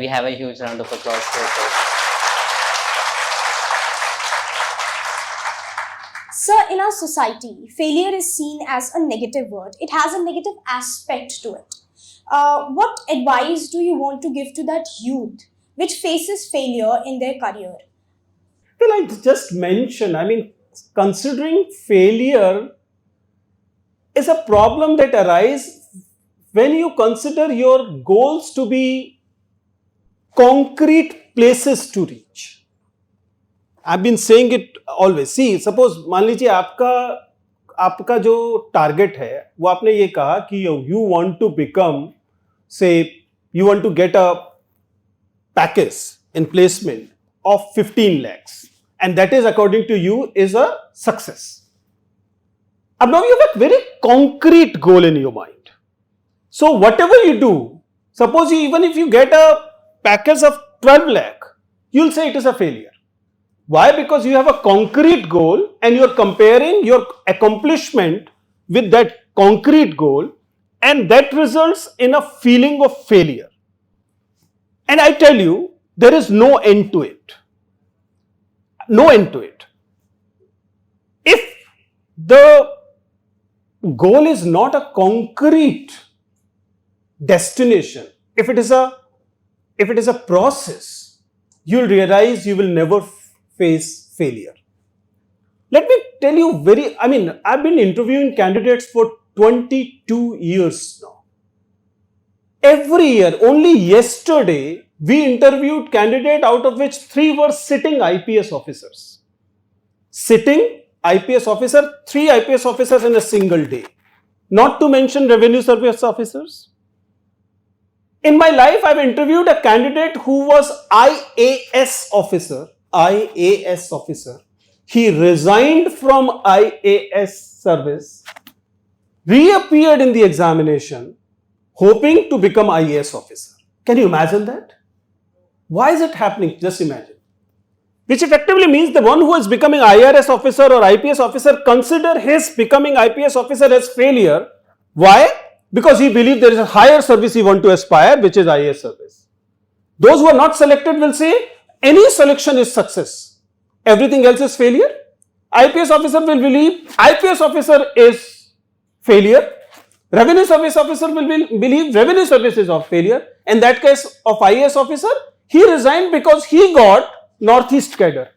we have a huge round of applause for it. Sir, in our society, failure is seen as a negative word. It has a negative aspect to it. What advice do you want to give to that youth which faces failure in their career? Well, I just mentioned, considering failure is a problem that arises when you consider your goals to be concrete places to reach. I've been saying it always. See, suppose मान लीजिए आपका जो target है वो आपने ये कहा कि you want to become, say, you want to get a package in placement of 15 lakhs and that is according to you is a success. Now you have a very concrete goal in your mind. So whatever you do, suppose even if you get a package of 12 lakh, you'll say it is a failure. Why? Because you have a concrete goal and you're comparing your accomplishment with that concrete goal and that results in a feeling of failure. And I tell you, there is no end to it. No end to it. If the goal is not a concrete destination, if it is a process, you'll realize you will never face failure. Let me tell you I've been interviewing candidates for 22 years now. Every year, only yesterday, we interviewed candidates out of which 3 were sitting IPS officers. Sitting IPS officer, 3 IPS officers in a single day. Not to mention revenue service officers. In my life, I've interviewed a candidate who was IAS officer. He resigned from IAS service, reappeared in the examination, hoping to become IAS officer. Can you imagine that? Why is it happening? Just imagine. Which effectively means the one who is becoming IRS officer or IPS officer consider his becoming IPS officer as failure. Why? Because he believes there is a higher service he wants to aspire, which is IAS service. Those who are not selected will say, any selection is success. Everything else is failure. IPS officer will believe IPS officer is failure. Revenue service officer will believe revenue service is of failure. In that case of IAS officer, he resigned because he got Northeast cadre.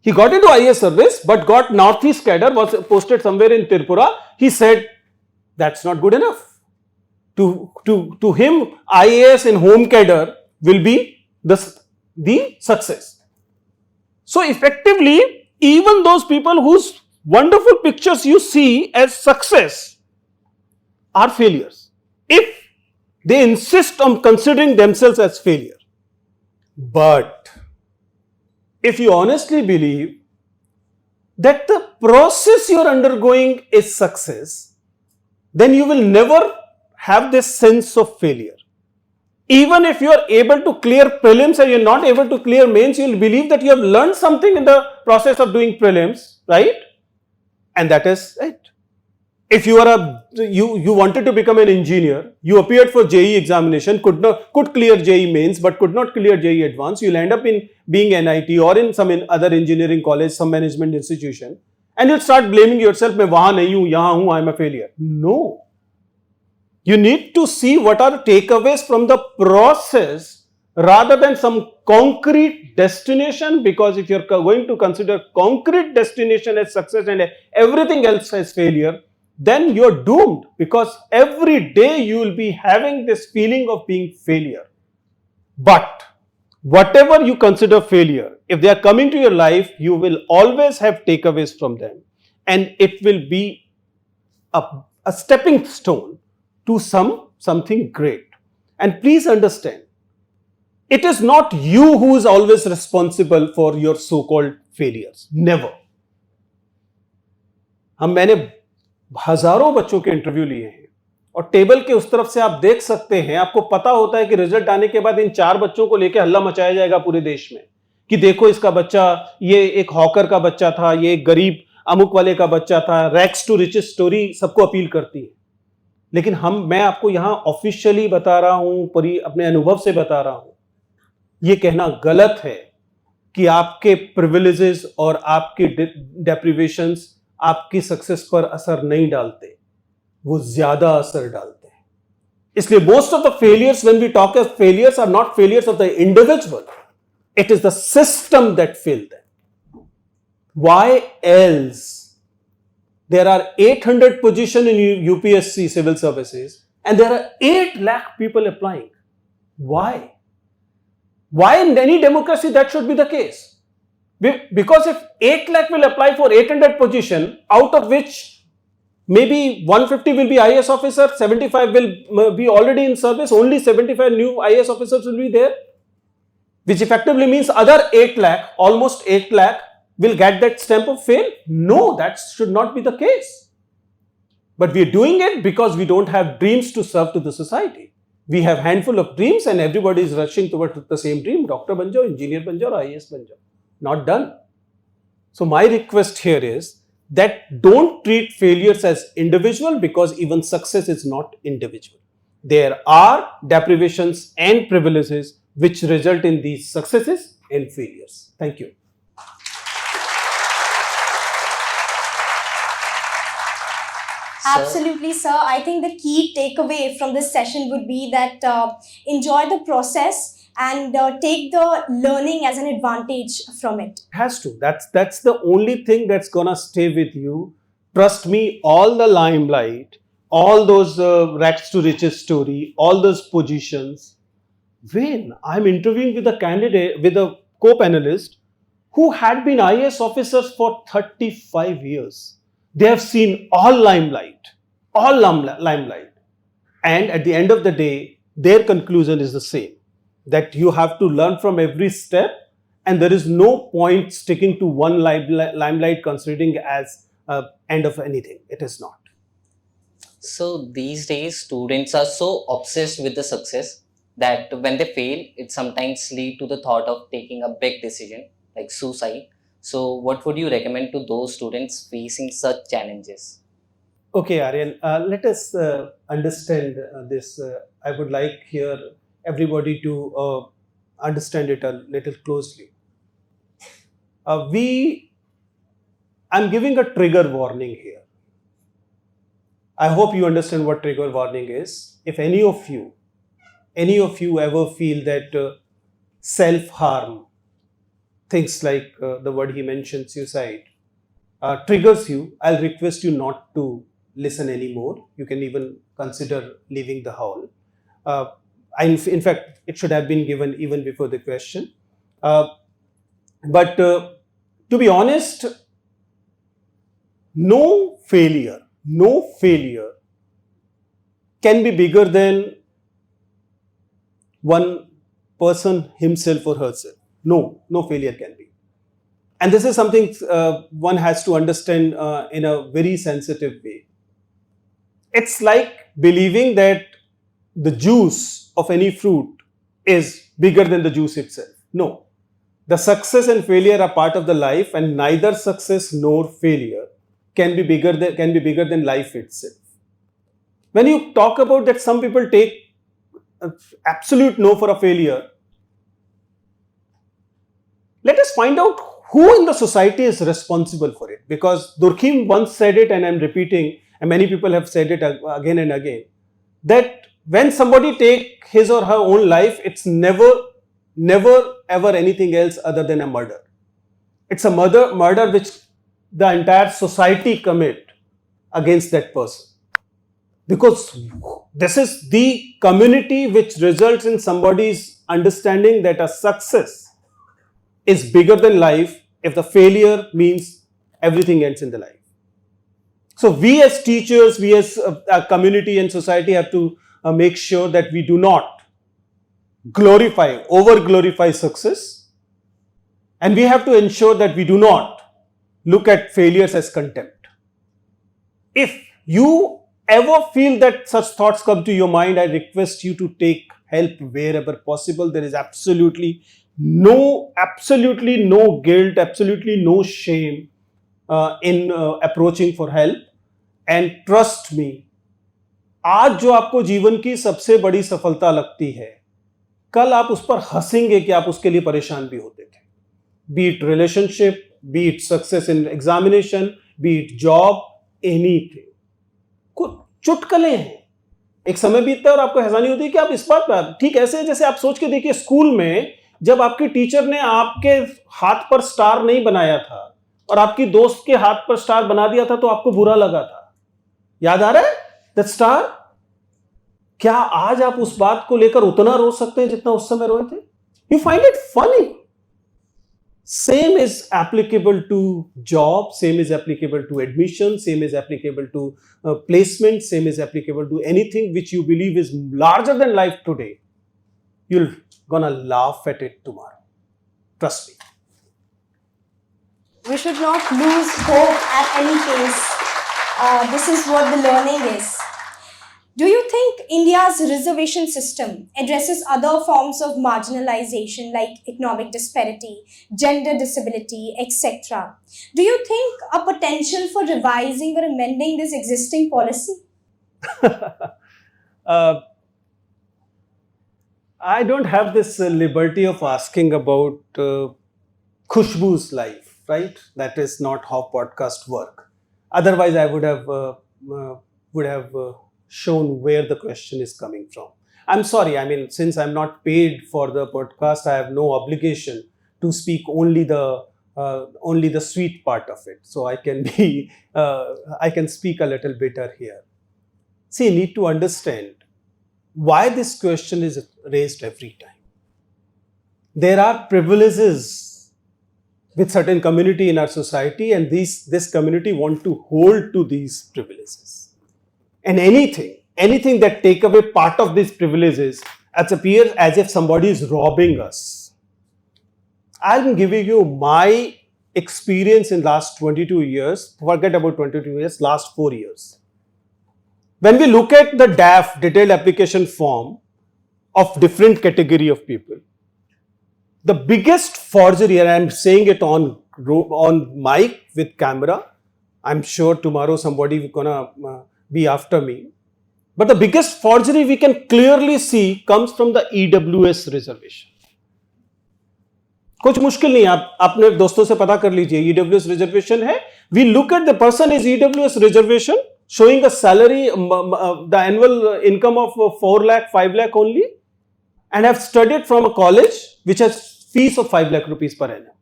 He got into IAS service but got Northeast cadre, was posted somewhere in Tripura. He said, that's not good enough. To him, IAS in home cadre will be the success. So effectively, even those people whose wonderful pictures you see as success are failures if they insist on considering themselves as failure. But if you honestly believe that the process you are undergoing is success, then you will never have this sense of failure. Even if you are able to clear prelims and you are not able to clear mains, you will believe that you have learned something in the process of doing prelims, right? And that is it. If you are you wanted to become an engineer, you appeared for JEE examination, could clear JEE mains but could not clear JEE advanced, you will end up in being NIT or in some other engineering college, some management institution, and you will start blaming yourself, मैं वहाँ नहीं हूँ, यहाँ हूँ, I am a failure. No. You need to see what are the takeaways from the process rather than some concrete destination, because if you're going to consider concrete destination as success and everything else as failure, then you're doomed, because every day you will be having this feeling of being failure. But whatever you consider failure, if they are coming to your life, you will always have takeaways from them, and it will be a stepping stone to something great. And please understand, it is not you who is always responsible for your so-called failures. Never. मैंने हजारों बच्चों के interview लिए हैं और table के उस तरफ से आप देख सकते हैं, आपको पता होता है कि रिजल्ट आने के बाद इन 4 बच्चों को लेकर हल्ला मचाया जाएगा पूरे देश में कि देखो इसका बच्चा, ये एक हॉकर का बच्चा था, ये एक गरीब अमुक वाले का बच्चा था, रैग्स टू रिचेस स्टोरी सबको अपील करती है. लेकिन मैं आपको यहाँ ऑफिशियली बता रहा हूँ, अपने अनुभव से बता रहा हूँ, ये कहना गलत है कि आपके प्रिविलेजेस और आपके डेप्रिवेशंस आपकी सक्सेस पर असर नहीं डालते, वो ज्यादा असर डालते हैं। इसलिए most of the failures when we talk of failures are not failures of the individual, it is the system that failed them. Why else? There are 800 positions in UPSC civil services and there are 8 lakh people applying. Why? Why in any democracy that should be the case? Because if 8 lakh will apply for 800 positions, out of which maybe 150 will be IAS officer, 75 will be already in service, only 75 new IAS officers will be there, which effectively means other 8 lakh, almost 8 lakh, will get that stamp of fail? No, that should not be the case. But we are doing it because we don't have dreams to serve to the society. We have handful of dreams and everybody is rushing towards the same dream. Doctor ban jao, engineer ban jao, IAS ban jao. Not done. So my request here is that don't treat failures as individual, because even success is not individual. There are deprivations and privileges which result in these successes and failures. Thank you. Absolutely, sir. I think the key takeaway from this session would be that enjoy the process and take the learning as an advantage from it. Has to. That's the only thing that's gonna stay with you. Trust me, all the limelight, all those rags to riches story, all those positions. When I'm interviewing with a candidate, with a co-panelist who had been IAS officers for 35 years. They have seen all limelight. And at the end of the day, their conclusion is the same, that you have to learn from every step and there is no point sticking to one limelight considering as end of anything. It is not. So these days, students are so obsessed with the success that when they fail, it sometimes lead to the thought of taking a big decision like suicide. So what would you recommend to those students facing such challenges? Okay, Aryan, let us understand this. I would like here everybody to understand it a little closely. I'm giving a trigger warning here. I hope you understand what trigger warning is. If any of you ever feel that self-harm, things like the word he mentioned, suicide, triggers you, I'll request you not to listen anymore. You can even consider leaving the hall. In fact, it should have been given even before the question. But to be honest, no failure can be bigger than one person himself or herself. No failure can be. And this is something one has to understand in a very sensitive way. It's like believing that the juice of any fruit is bigger than the juice itself. No. The success and failure are part of the life, and neither success nor failure can be bigger than life itself. When you talk about that some people take absolute no for a failure, let us find out who in the society is responsible for it. Because Durkheim once said it, and I'm repeating, and many people have said it again and again, that when somebody take his or her own life, it's never ever anything else other than a murder. It's a murder which the entire society commit against that person. Because this is the community which results in somebody's understanding that a success is bigger than life if the failure means everything ends in the life. So we as teachers, we as a community and society have to make sure that we do not over glorify success, and we have to ensure that we do not look at failures as contempt. If you ever feel that such thoughts come to your mind, I request you to take help wherever possible. There is absolutely no guilt, absolutely no shame in approaching for help. And trust me, आज जो आपको जीवन की सबसे बड़ी सफलता लगती है, कल आप उस पर हंसेंगे कि आप उसके लिए परेशान भी होते थे. B it relationship, B it success in examination, B it job, anything. कुछ चुटकले हैं. एक समय बीतता है और आपको हैरानी होती है कि आप इस बात पर, ठीक ऐसे है जैसे आप सोच के देखिए, स्कूल में जब आपके टीचर ने आपके हाथ पर स्टार नहीं बनाया था और आपकी दोस्त के हाथ पर स्टार बना दिया था तो आपको बुरा लगा था. याद आ रहा है दैट स्टार? क्या आज आप उस बात को लेकर उतना रो सकते हैं जितना उस समय रोए थे? You find it funny. Same is applicable to job, same is applicable to admission, same is applicable to placement, same is applicable to anything which you believe is larger than life today. You're gonna laugh at it tomorrow. Trust me. We should not lose hope at any case. This is what the learning is. Do you think India's reservation system addresses other forms of marginalization like economic disparity, gender disability, etc.? Do you think a potential for revising or amending this existing policy? I don't have this liberty of asking about Khushbu's life, right? That is not how podcasts work. Otherwise, I would have shown where the question is coming from. I'm sorry, I mean, since I'm not paid for the podcast, I have no obligation to speak only the sweet part of it. So I can speak a little better here. See, you need to understand why this question is raised every time. There are privileges with certain community in our society, and this community want to hold to these privileges. And anything that take away part of these privileges, it appears as if somebody is robbing us. I'm giving you my experience in last 22 years. Forget about 22 years, last 4 years. When we look at the DAF, detailed application form of different category of people, the biggest forgery, and I'm saying it on mic with camera, I'm sure tomorrow somebody is gonna be after me. But the biggest forgery we can clearly see comes from the EWS reservation. कुछ मुश्किल नहीं, आप अपने दोस्तों से पता कर लीजिए. EWS reservation है. We look at the person is EWS reservation showing a salary, the annual income of 4 lakh, 5 lakh only, and have studied from a college which has fees of 5 lakh rupees per annum.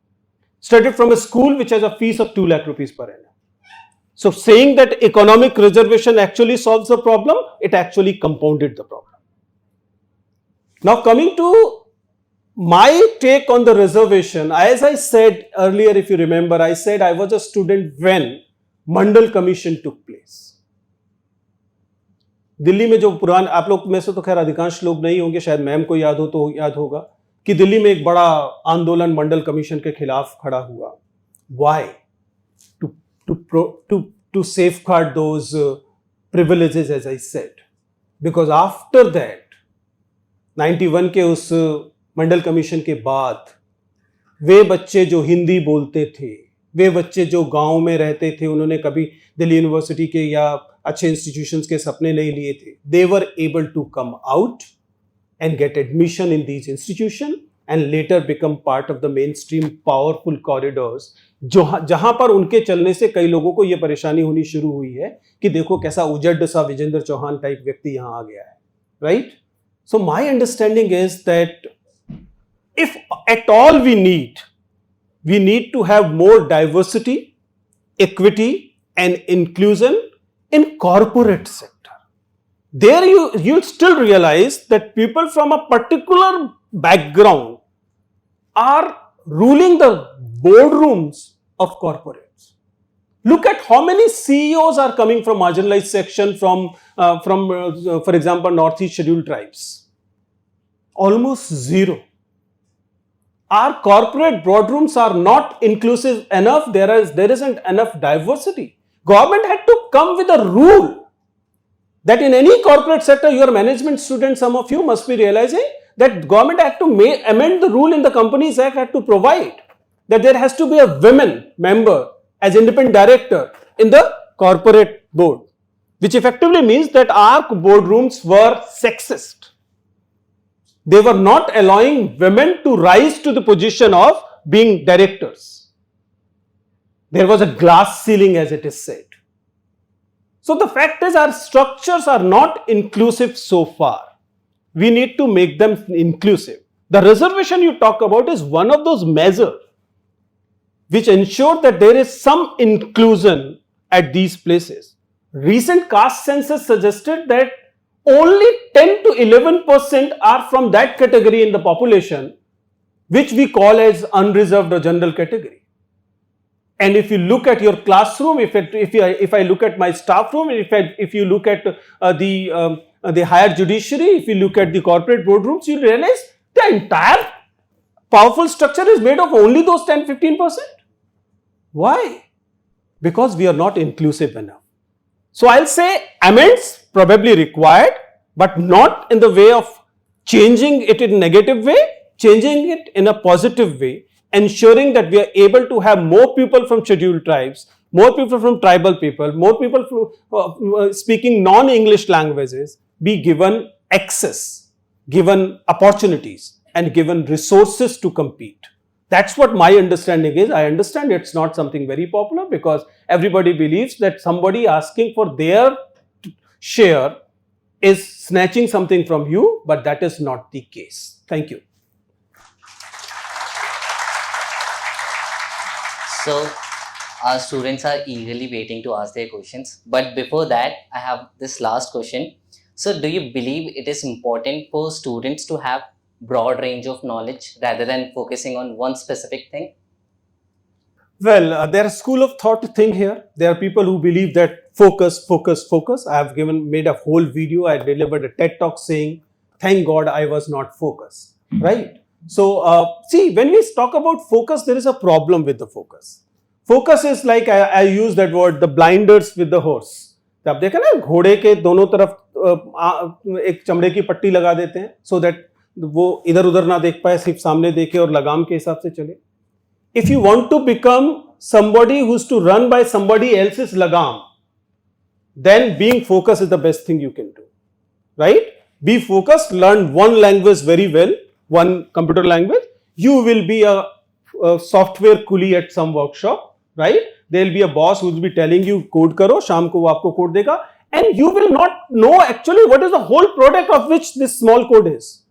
Studied from a school which has a fees of 2 lakh rupees per annum. So saying that economic reservation actually solves the problem, it actually compounded the problem. Now coming to my take on the reservation, as I said earlier, if you remember, I said I was a student when Mandal Commission took place. Delhi में जो पुरान, आप लोग में से तो खैर अधिकांश लोग नहीं होंगे, शायद मैम को याद हो तो याद होगा कि दिल्ली में एक बड़ा आंदोलन मंडल कमीशन के खिलाफ खड़ा हुआ. Why? To safeguard those privileges, as I said, because after that 91 के उस मंडल कमीशन के बाद वे बच्चे जो हिंदी बोलते थे, वे बच्चे जो गांव में रहते थे, उन्होंने कभी दिल्ली यूनिवर्सिटी के या अच्छे इंस्टीट्यूशंस के सपने नहीं लिए थे, they were able to come out and get admission in these institutions and later become part of the mainstream powerful corridors, जहां पर उनके चलने से कई लोगों को यह परेशानी होनी शुरू हुई है कि देखो कैसा उजड़ सा विजेंद्र चौहान टाइप व्यक्ति यहां आ गया है, right? So my understanding is that if at all we need to have more diversity, equity and inclusion in corporate sector. There you'll still realize that people from a particular background are ruling the boardrooms of corporates. Look at how many CEOs are coming from marginalized section from for example, Northeast Scheduled Tribes. Almost zero. Our corporate boardrooms are not inclusive enough. There isn't enough diversity. Government had to come with a rule that in any corporate sector, your management students, some of you must be realizing that government had to amend the rule in the Companies Act, had to provide that there has to be a women member as independent director in the corporate board. which effectively means that our boardrooms were sexist. They were not allowing women to rise to the position of being directors. There was a glass ceiling, as it is said. So the fact is, our structures are not inclusive so far. We need to make them inclusive. The reservation you talk about is one of those measures which ensure that there is some inclusion at these places. Recent caste census suggested that only 10 to 11% are from that category in the population, which we call as unreserved or general category. And if you look at your classroom, if I look at my staff room, if you look at the higher judiciary, if you look at the corporate boardrooms, you realize the entire powerful structure is made of only those 10-15%. Why? Because we are not inclusive enough. So I'll say amends probably required, but not in the way of changing it in a negative way, changing it in a positive way, ensuring that we are able to have more people from scheduled tribes, more people from tribal people, more people from, speaking non-English languages be given access, given opportunities, and given resources to compete. That's what my understanding is. I understand it's not something very popular because everybody believes that somebody asking for their share is snatching something from you, but that is not the case. Thank you. So, our students are eagerly waiting to ask their questions. But before that, I have this last question. So, do you believe it is important for students to have broad range of knowledge rather than focusing on one specific thing? Well, there is a school of thought thing here. There are people who believe that focus. I have made a whole video. I delivered a TED talk saying, thank God I was not focused, right? So, see, when we talk about focus, there is a problem with the focus. Focus is like, I use that word, the blinders with the horse. तो आप देखें ना, घोड़े के दोनों तरफ एक चमड़े की पट्टी लगा देते हैं, so that वो इधर उधर ना देख पाए, सिर्फ सामने देखे और लगाम के हिसाब से चले. If you want to become somebody who's to run by somebody else's lagam, then being focused is the best thing you can do, right? Be focused, learn one language very well, one computer language. You will be a software coolie at some workshop, right? There will be a boss who will be telling you code karo, sham ko wo aapko code dega, and you will not know actually what is the whole product of which this small code is.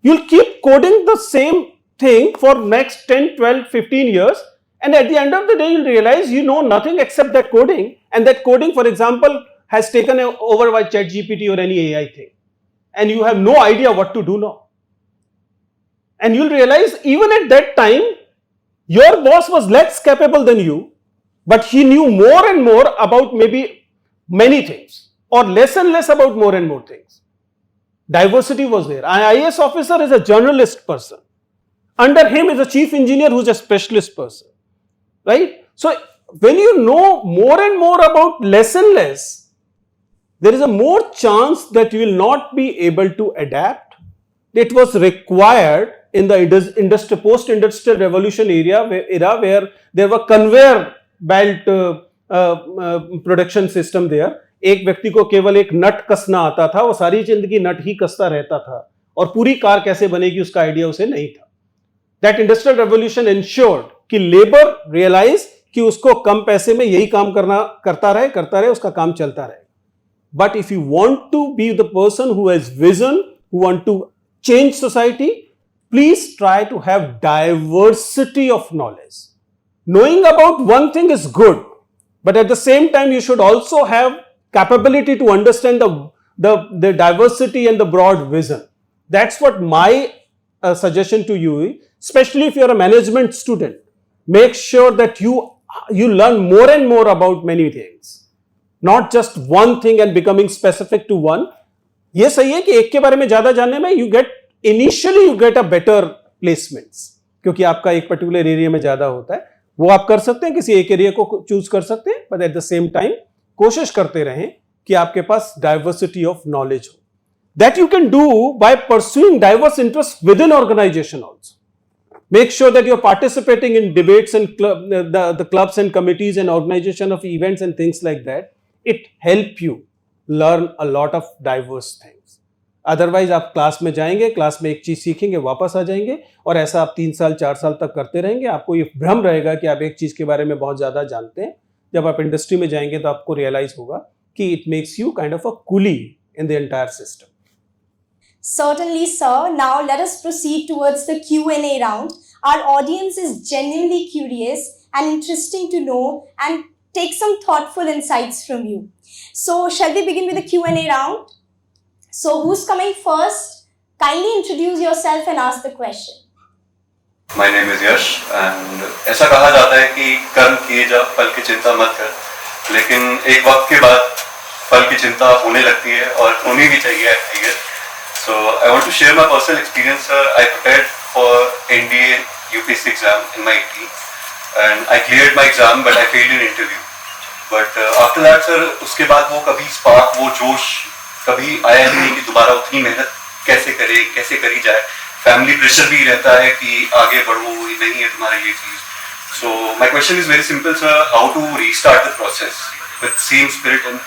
You'll keep coding the same thing for next 10, 12, 15 years, and at the end of the day you'll realize you know nothing except that coding, and that coding, for example, has taken over by ChatGPT or any AI thing, and you have no idea what to do now. And you'll realize even at that time your boss was less capable than you, but he knew more and more about maybe many things, or less and less about more and more things. Diversity was there. An IAS officer is a journalist person. Under him is a chief engineer who is a specialist person, right? So when you know more and more about less and less, there is a more chance that you will not be able to adapt. It was required in the post-industrial revolution era where there were conveyor belt production system there. एक व्यक्ति को केवल एक नट कसना आता था, वो सारी जिंदगी नट ही कसता रहता था, और पूरी कार कैसे बनेगी उसका आइडिया उसे नहीं था. That industrial revolution ensured कि लेबर रियलाइज कि उसको कम पैसे में यही काम करता रहे, उसका काम चलता रहे. But if you want to be the person who has vision, who want to change society, please try to have diversity of knowledge. Knowing about one thing is good, but at the same time you should also have capability to understand the diversity and the broad vision. That's what my suggestion to you is, especially if you're a management student. Make sure that you learn more and more about many things, not just one thing and becoming specific to one. ये सही है कि एक के बारे में ज्यादा जानने में you get a better placements, क्योंकि आपका एक particular area में ज्यादा होता है, वो आप कर सकते हैं, किसी एक एरिया को चूज कर सकते हैं, but at the same time कोशिश करते रहें कि आपके पास diversity of knowledge हो. That you can do by pursuing diverse interests within organization also. Make sure that you're participating in debates and the clubs and committees and organization of events and things like that. It helps you learn a lot of diverse things. Otherwise आप class में जाएंगे, class में एक चीज़ सीखेंगे, वापस आ जाएंगे और ऐसा आप 3 साल 4 साल तक करते रहेंगे. आपको ये भ्रम रहेगा कि आप एक चीज़ के बारे में बहुत ज़्यादा जानते हैं. जब आप इंडस्ट्री में जाएंगे तो आपको रियलाइज होगा कि it makes you kind of a coolie in the entire system. Certainly, sir. Now let us proceed towards the Q&A round. Our audience is genuinely curious and interesting to know and take some thoughtful insights from you. So, shall we begin with the Q&A round? So, who's coming first? Kindly introduce yourself and ask the question. My name is Yash and ऐसा कहा जाता है कि कर्म किए जा फल की चिंता मत कर, लेकिन एक वक्त के बाद फल की चिंता होने लगती है और होनी भी चाहिए I guess. So I want to share my personal experience. I prepared for NDA UPSC exam in my 18 and I cleared my exam but I failed in interview. But after that sir, उसके बाद वो कभी spark, वो जोश कभी आया नहीं कि दोबारा उतनी मेहनत कैसे करी जाए. फैमिली प्रेशर भी रहता है कि आगे बढ़ो, ये नहीं है तुम्हारे लिए चीज. So my question is very simple sir, how to restart the process with same spirit and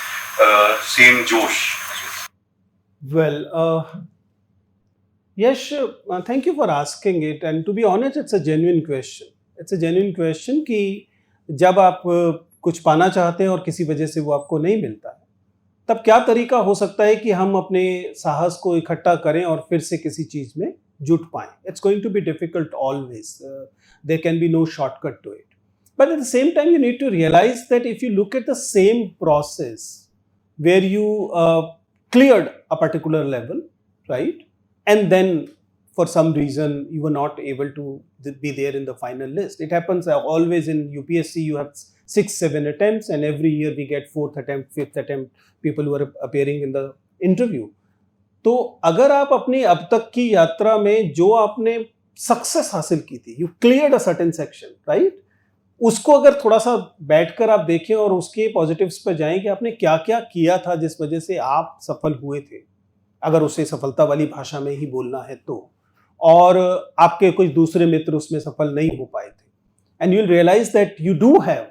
same जोश. Well, Yash, thank you for asking it. And to be honest, it's a genuine question. It's a genuine question कि जब आप कुछ पाना चाहते हैं और किसी वजह से वो आपको नहीं मिलता है, तब क्या तरीका हो सकता है कि हम अपने साहस को इकट्ठा करें और फिर से किसी चीज़ में जुट पाएं. It's going to be difficult always. There can be no shortcut to it. But at the same time, you need to realize that if you look at the same process where you cleared a particular level, right? And then for some reason you were not able to be there in the final list. It happens always in UPSC. You have 6-7 attempts and every year we get 4th attempt, 5th attempt people who are appearing in the interview. तो अगर आप अपनी अब तक की यात्रा में जो आपने सक्सेस हासिल की थी, you cleared a certain section, right, उसको अगर थोड़ा सा बैठकर आप देखें और उसके पॉजिटिव्स पर जाएं कि आपने क्या क्या किया था जिस वजह से आप सफल हुए थे, अगर उसे सफलता वाली भाषा में ही बोलना है तो, और आपके कुछ दूसरे मित्र उसमें सफल नहीं हो पाए थे, and you will realize that you do have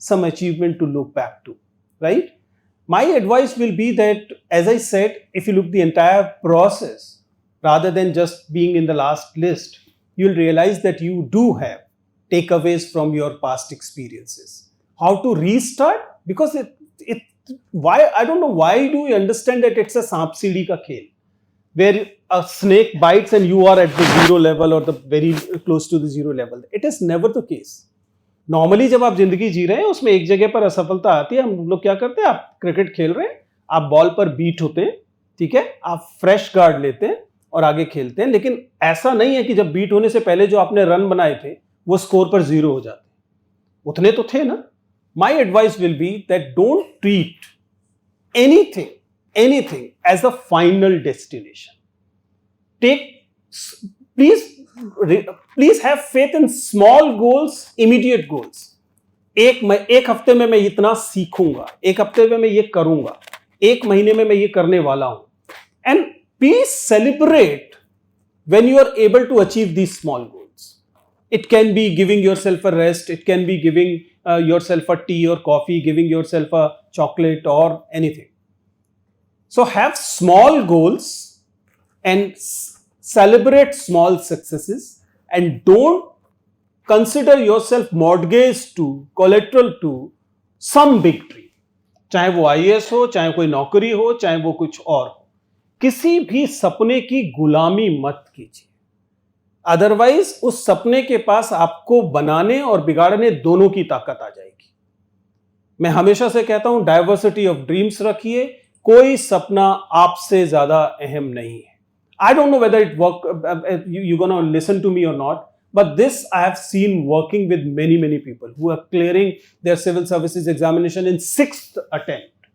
some achievement to look back to, right? My advice will be that, as I said, if you look the entire process, rather than just being in the last list, you'll realize that you do have takeaways from your past experiences. How to restart? Because why, I don't know, why do you understand that it's a सांप सीढ़ी का खेल, where a snake bites and you are at the zero level or the very close to the zero level. It is never the case. Normally जब आप जिंदगी जी रहे हैं उसमें एक जगह पर असफलता आती है, हम लोग क्या करते हैं, आप क्रिकेट खेल रहे हैं, आप बॉल पर बीट होते हैं, ठीक है, आप फ्रेश गार्ड लेते हैं और आगे खेलते हैं. लेकिन ऐसा नहीं है कि जब बीट होने से पहले जो आपने रन बनाए थे वो स्कोर पर 0 हो जाते, उतने तो थे ना. My advice will be that don't treat anything as the final destination. Please have faith in small goals, immediate goals. एक हफ्ते में मैं इतना सीखूंगा, एक हफ्ते में मैं ये करूंगा, एक महीने में मैं ये करने वाला हूं. And please celebrate when you are able to achieve these small goals. It can be giving yourself a rest, it can be giving yourself a tea or coffee, giving yourself a chocolate or anything. So have small goals and celebrate small successes, and don't consider yourself mortgaged to, collateral to some big dream. चाहे वो IAS हो, चाहे कोई नौकरी हो, चाहे वो कुछ और हो, किसी भी सपने की गुलामी मत कीजिए. अदरवाइज उस सपने के पास आपको बनाने और बिगाड़ने दोनों की ताकत आ जाएगी. मैं हमेशा से कहता हूं, डाइवर्सिटी ऑफ ड्रीम्स रखिए, कोई सपना आपसे ज्यादा अहम नहीं है. I don't know whether it work, you're going to listen to me or not, but this I have seen working with many people who are clearing their civil services examination in 6th attempt.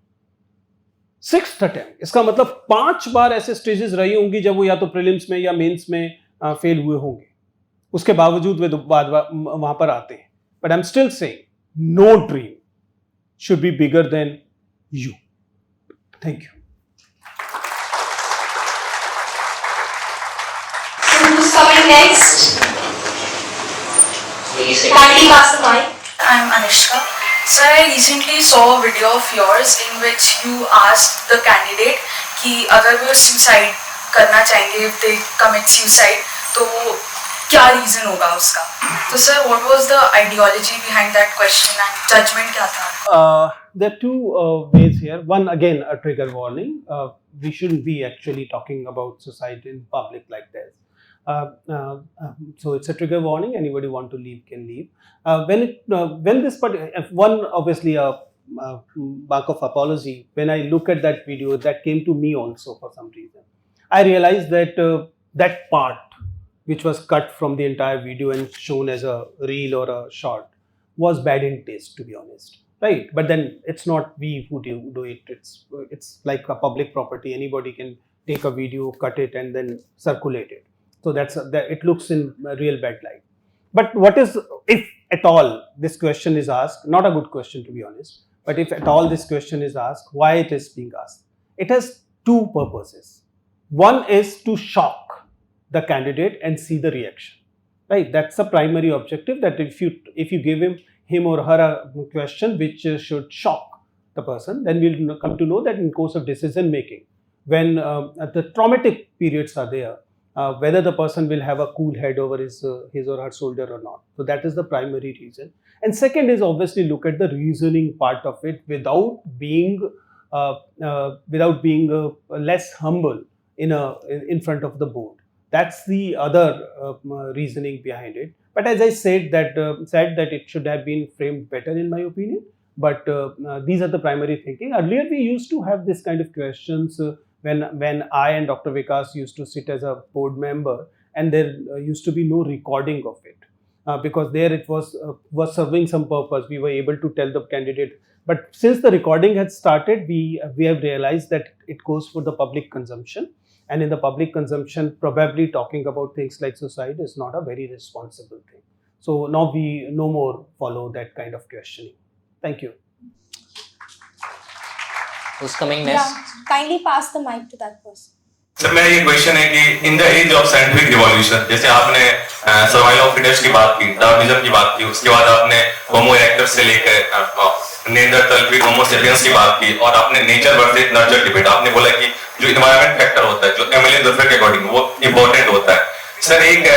6th attempt. इसका मतलब 5 बार ऐसे stages रही होंगी जब वो या तो prelims में या मेंस में फेल हुए होंगे, उसके बावजूद वे वहां पर आते हैं. But I'm still saying, no dream should be bigger than you. Thank you. Who's coming next? Kindly pass the mic. I'm Anushka. Sir, I recently saw a video of yours in which you asked the candidate कि अगर वो suicide करना चाहेंगे, if they commit suicide, तो क्या reason होगा उसका? तो sir, what was the ideology behind that question and judgment क्या था? There are two ways here. One, again, a trigger warning. We shouldn't be actually talking about suicide in public like this. So it's a trigger warning. Anybody want to leave can leave. When this part, one obviously a mark of apology. When I look at that video, that came to me also for some reason. I realized that that part, which was cut from the entire video and shown as a reel or a short, was bad in taste, to be honest. Right, but then it's not we who do it. It's like a public property. Anybody can take a video, cut it, and then circulate it. So that it looks in a real bad light. But what is, if at all this question is asked, not a good question to be honest, but if at all this question is asked, why it is being asked? It has two purposes. One is to shock the candidate and see the reaction. Right, that's the primary objective. That if you give him or her a question which should shock the person, then we'll come to know that in course of decision making, when the traumatic periods are there, whether the person will have a cool head over his or her shoulder or not. So that is the primary reason. And second is obviously look at the reasoning part of it without being less humble in front of the board. That's the other reasoning behind it. But as I said that it should have been framed better in my opinion. But these are the primary thinking. Earlier we used to have this kind of questions when I and Dr. Vikas used to sit as a board member, and there used to be no recording of it because there it was serving some purpose. We were able to tell the candidate. But since the recording had started, we have realized that it goes for the public consumption. And in the public consumption, probably talking about things like suicide is not a very responsible thing. So now we no more follow that kind of questioning. Thank you. Who's coming next? Yeah, kindly pass the mic to that person. Sir मेरा ये question है कि in the age of scientific revolution, जैसे आपने survival of fittest की बात की, Darwinism की बात की, उसके बाद आपने होमो इरेक्टस से लेकर नेanderthal फिर होमो सेपियंस की बात की, और आपने नेचर वर्सेस नर्चर डिबेट, आपने बोला कि जो इन्वायरमेंट फैक्टर होता है, जो एमिलियन दुफर के अकॉर्डिंग वो इम्पोर्टेंट होता है. सर एक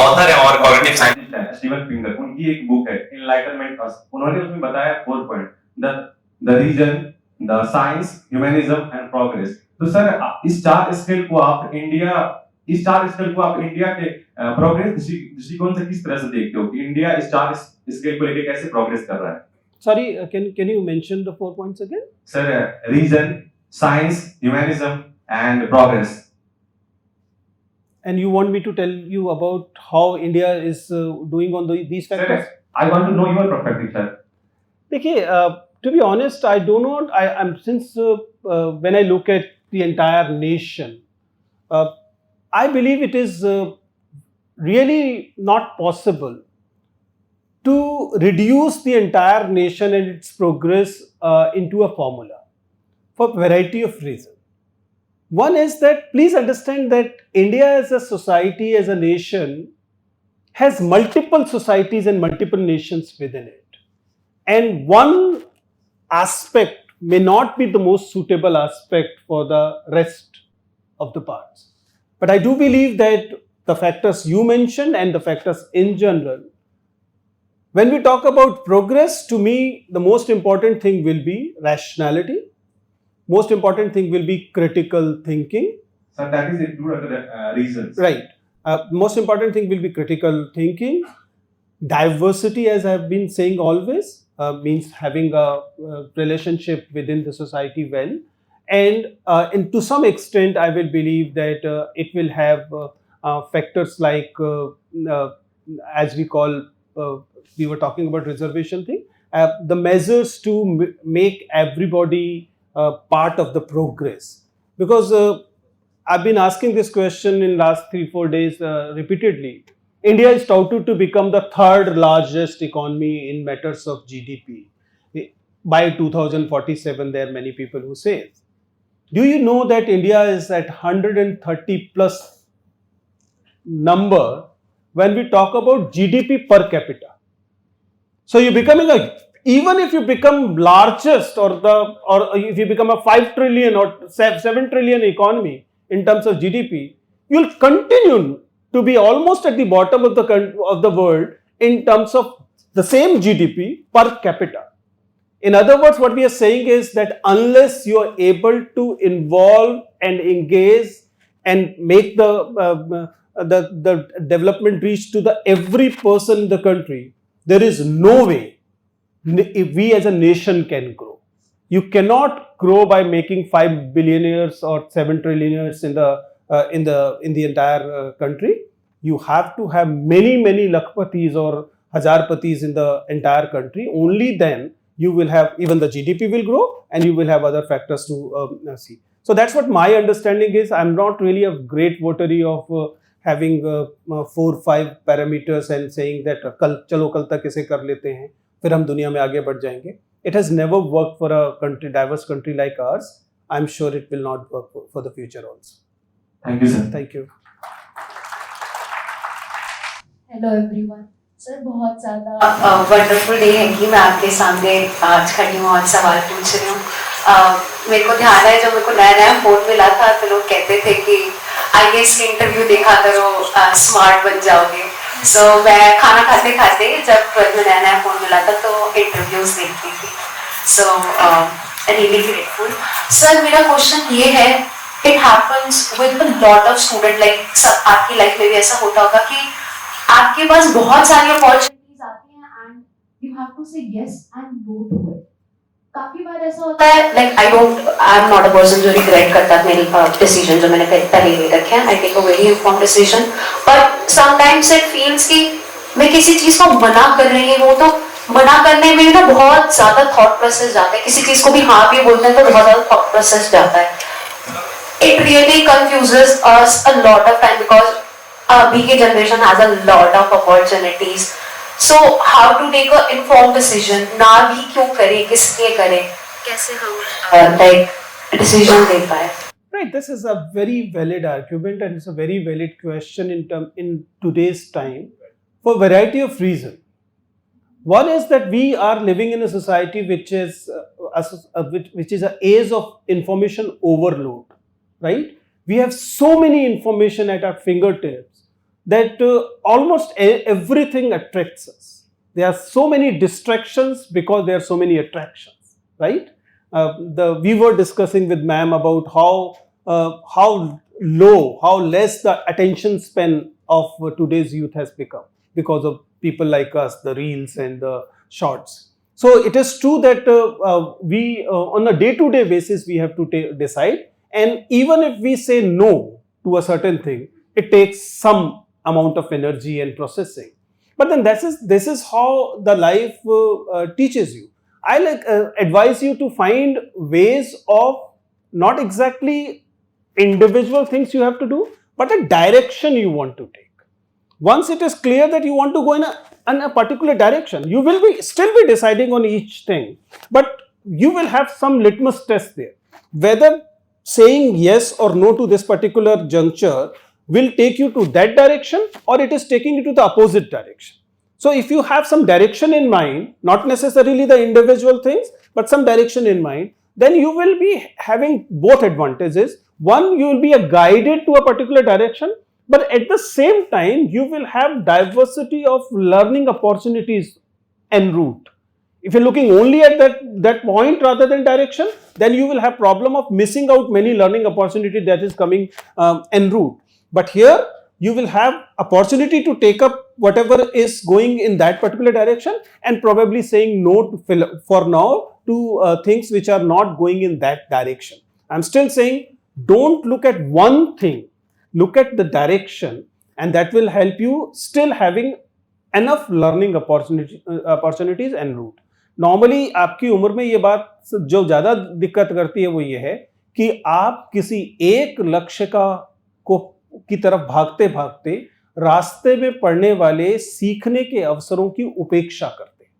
ऑथर है और कॉग्निटिव साइंटिस्ट है स्टीवन पिंगर, उनकी एक बुक है इनलाइटनमेंट अस, उन्होंने उसमें बताया 4 point, the reason, the science, humanism and progress. तो सर इस चार स्केल को आप इंडिया के प्रोग्रेस दृष्टिकोण से किस तरह से देखते हो कि इंडिया इस चार स्केल को लेकर कैसे प्रोग्रेस कर रहा है? Sorry, can you mention the 4 points again? Sir, reason, science, humanism and progress. And you want me to tell you about how India is doing on these factors? Sir, I want to know your perspective, sir. देखिए, to be honest, I do not. I'm since when I look at the entire nation, I believe it is really not possible to reduce the entire nation and its progress into a formula for a variety of reasons. One is that please understand that India as a society, as a nation, has multiple societies and multiple nations within it. And one aspect may not be the most suitable aspect for the rest of the parts. But I do believe that the factors you mentioned and the factors in general, when we talk about progress, to me, the most important thing will be rationality. Most important thing will be critical thinking. So that is included under the reasons. Right. Most important thing will be critical thinking. Diversity, as I have been saying always, means having a relationship within the society well. And to some extent, I will believe that it will have factors like, as we call, we were talking about reservation thing, the measures to make everybody part of the progress. Because I've been asking this question in last 3-4 days repeatedly. India is touted to become the third largest economy in matters of GDP. By 2047, there are many people who say it. Do you know that India is at 130 plus number when we talk about GDP per capita? So you're becoming a even if you become largest or if you become a 5 trillion or 7 trillion economy in terms of GDP, you'll continue to be almost at the bottom of the world in terms of the same GDP per capita. In other words, what we are saying is that unless you are able to involve and engage and make the development reach to the every person in the country, there is no way if we as a nation can grow. You cannot grow by making 5 billionaires or 7 trillionaires in the entire country. You have to have many lakhpatis or hajarpatis in the entire country. Only then you will have, even the GDP will grow and you will have other factors to see. So that's what my understanding is. I'm not really a great votary of having 4-5 parameters and saying that चलो कल तक इसे कर लेते हैं फिर हम दुनिया में आगे बढ़ जाएंगे. It has never worked for a country, diverse country like ours. I'm sure it will not work for the future also. Thank you, sir. Thank you. Hello everyone sir, बहुत ज़्यादा वंडरफुल डे है कि मैं आपके सामने आज खड़ी हूँ और सवाल पूछ रही हूँ। मेरे को ध्यान है जब मेरे को नया नया फ़ोन मिला था तो लोग कहते थे कि IAS के इंटरव्यू देखा करो, स्मार्ट बन जाओगे। सो मैं खाना खाते खाते जब मुझे नया नया फ़ोन मिला था तो इंटरव्यूज़ देखती थी। So really grateful. सर मेरा क्वेश्चन ये है, it happens with a lot of student, like सब आपकी लाइफ में भी ऐसा होता होगा कि आपके पास बहुत सारी अपॉर्चुनिटीज आती हैं and you have to say yes and no to it. काफी बार ऐसा होता है, like I am not a person जो रिग्रेट करता मेरी डिसीजन जो मैंने पहले ले रखे हैं। I take a very informed decision, but sometimes it feels कि मैं किसी चीज को मना कर रही हूँ तो मना करने में ना बहुत ज्यादा थॉट प्रोसेस जाता है। किसी चीज को भी हाँ भी बोलते हैं तो बहुत ज्यादा थॉट प्रोसेस जाता है। It really confuses us a lot of time because अभी की generation has a lot of opportunities. So how to take a informed decision, ना भी क्यों करें, किस लिए करें, कैसे हम लाइक डिसीजन ले पाए। Right, this is a very valid argument and it's a very valid question in today's time for a variety of reasons. One is that we are living in a society which is an age of information overload, right? We have so many information at our fingertips that almost everything attracts us. There are so many distractions because there are so many attractions, right? We were discussing with ma'am about how less the attention span of today's youth has become because of people like us, the reels and the shorts. So it is true that we on a day-to-day basis we have to decide, and even if we say no to a certain thing, it takes some amount of energy and processing. But then this is how the life teaches you. I advise you to find ways of not exactly individual things you have to do, but a direction you want to take. Once it is clear that you want to go in a particular direction, you will still be deciding on each thing, but you will have some litmus test there. Whether saying yes or no to this particular juncture will take you to that direction or it is taking you to the opposite direction. So if you have some direction in mind, not necessarily the individual things, but some direction in mind, then you will be having both advantages. One, you will be guided to a particular direction, but at the same time, you will have diversity of learning opportunities en route. If you're looking only at that point rather than direction, then you will have problem of missing out many learning opportunity that is coming en route. But here, you will have opportunity to take up whatever is going in that particular direction and probably saying no for now to things which are not going in that direction. I'm still saying don't look at one thing, look at the direction, and that will help you still having enough learning opportunities en route. Normally आपकी उम्र में ये बात जो ज़्यादा दिक्कत करती है वो ये है कि आप किसी एक लक्ष्य की तरफ भागते भागते रास्ते में पड़ने वाले सीखने के अवसरों की उपेक्षा करते हैं।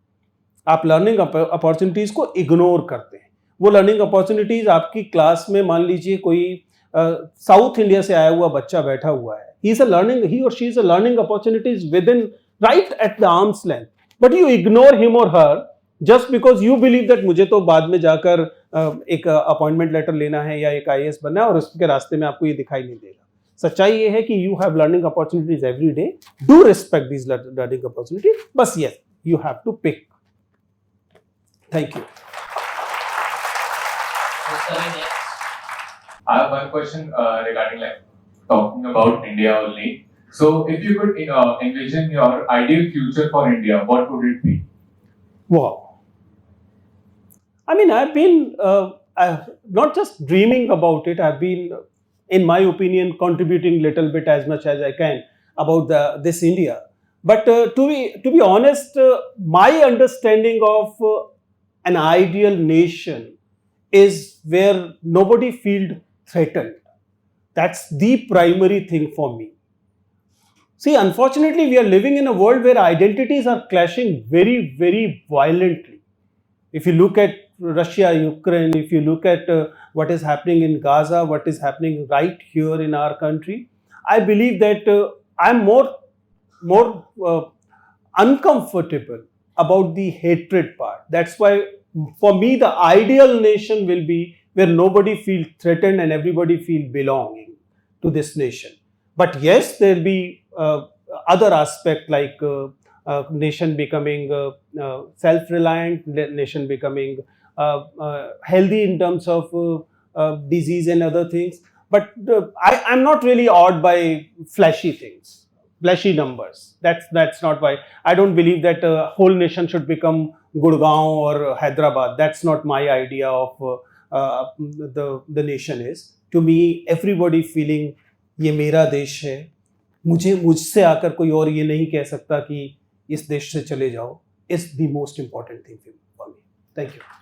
आप लर्निंग अपॉर्चुनिटीज़ को इग्नोर करते हैं। वो लर्निंग अपॉर्चुनिटीज़ आपकी क्लास में मान लीजिए कोई साउथ इंडिया से आया हुआ बच्चा बैठा हुआ है, he or she is a learning opportunities within right at the arm's length, but you ignore him or her just because you believe that मुझे तो बाद में जाकर एक अपॉइंटमेंट लेटर लेना है या एक IAS बनना है और उसके रास्ते में आपको ये दिखाई नहीं देगा. सच्चाई ये है कि you have learning opportunities every day. Do respect these learning opportunities. बस yes, you have to pick. Thank you. I have one question regarding like talking about India only. So, if you could envision your ideal future for India, what would it be? Wow. I mean, I've been not just dreaming about it. I've been, in my opinion, contributing little bit as much as I can about this India. But to be honest, my understanding of an ideal nation is where nobody feels threatened. That's the primary thing for me. See, unfortunately, we are living in a world where identities are clashing very, very violently. If you look at Russia, Ukraine, if you look at what is happening in Gaza, what is happening right here in our country, I believe that I'm more uncomfortable about the hatred part. That's why, for me, the ideal nation will be where nobody feels threatened and everybody feels belonging to this nation. But yes, there will be other aspects like nation becoming self-reliant, nation becoming healthy in terms of disease and other things. But I'm not really awed by flashy things, flashy numbers. That's not why. I don't believe that a whole nation should become Gurgaon or Hyderabad. That's not my idea of the nation is. To me, everybody feeling ये मेरा देश है, मुझसे आकर कोई और ये नहीं कह सकता कि इस देश से चले जाओ, is the most important thing for me. Thank you.